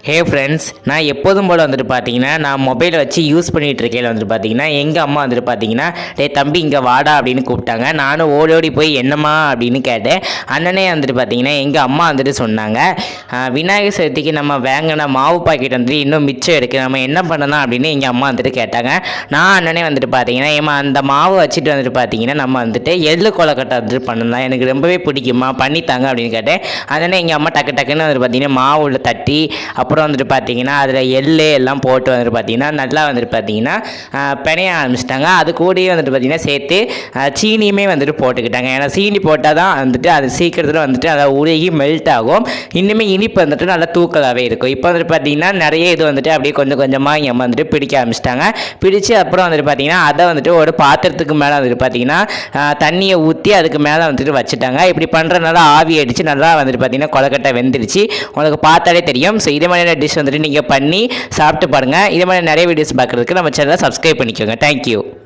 Hey friends, நான் எப்போதும் போல் வந்துட்டு பார்த்தீங்கன்னா நான் மொபைலை வச்சு யூஸ் பண்ணிகிட்டு இருக்கையில் வந்துட்டு பார்த்தீங்கன்னா எங்கள் அம்மா வந்துட்டு பார்த்தீங்கன்னா டே தம்பி இங்கே வாடா அப்படின்னு கூப்பிட்டாங்க. நானும் ஓடி ஓடி போய் என்னம்மா அப்படின்னு கேட்டேன். அண்ணனே வந்துட்டு பார்த்தீங்கன்னா எங்கள் அம்மா வந்துட்டு சொன்னாங்க, விநாயகர் சதுர்த்திக்கு நம்ம வாங்கின மாவு பாக்கெட் வந்துட்டு இன்னும் மிச்சம் இருக்குது, நம்ம என்ன பண்ணலாம் அப்படின்னு எங்கள் அம்மா வந்துட்டு கேட்டாங்க. நான் அண்ணனே வந்துட்டு பார்த்தீங்கன்னா ஏமா அந்த மாவு வச்சுட்டு வந்துட்டு பார்த்தீங்கன்னா நம்ம வந்துட்டு எள்ளு கொலக்கட்டை வந்துட்டு பண்ணலாம், எனக்கு ரொம்பவே பிடிக்குமா பண்ணித்தாங்க அப்படின்னு கேட்டேன். அதனால் எங்கள் அம்மா டக்குன்னு வந்துட்டு பார்த்தீங்கன்னா மாவுல தட்டி அப்புறம் வந்துட்டு பார்த்தீங்கன்னா அதில் எள்ளு எல்லாம் போட்டு வந்துட்டு பார்த்தீங்கன்னா நல்லா வந்துட்டு பார்த்தீங்கன்னா பிணைய ஆரம்பிச்சிட்டாங்க. அது கூடயே வந்துட்டு பார்த்தீங்கன்னா சேர்த்து சீனியுமே வந்துட்டு போட்டுக்கிட்டாங்க. ஏன்னா சீனி போட்டால் தான் வந்துட்டு அது சீக்கிரத்தில் வந்துட்டு அதை உருகி மெல்ட் ஆகும், இன்னுமே இனிப்பு வந்துட்டு நல்லா தூக்கலாகவே இருக்கும். இப்போ வந்துட்டு பார்த்தீங்கன்னா நிறைய இது வந்துட்டு அப்படியே கொஞ்சம் கொஞ்சமாக இங்கே வந்துட்டு பிடிக்க ஆரம்பிச்சிட்டாங்க. பிடிச்சி அப்புறம் வந்துட்டு பார்த்தீங்கன்னா அதை வந்துட்டு ஒரு பாத்திரத்துக்கு மேலே வந்துட்டு பார்த்தீங்கன்னா தண்ணியை ஊற்றி அதுக்கு மேலே வந்துட்டு வச்சுட்டாங்க. இப்படி பண்ணுறதுனால ஆவி அடித்து நல்லா வந்துட்டு பார்த்தீங்கன்னா கொலக்கட்டை வெந்துருச்சு, உங்களுக்கு பார்த்தாலே தெரியும். ஸோ இதே மாதிரியான டிஷ் வந்துட்டு நீங்கள் பண்ணி சாப்பிட்டு பாருங்கள். இதே மாதிரி நிறைய வீடியோஸ் பார்க்குறதுக்கு நம்ம சேனலை சப்ஸ்கிரைப் பண்ணிக்கோங்க. தேங்க்யூ.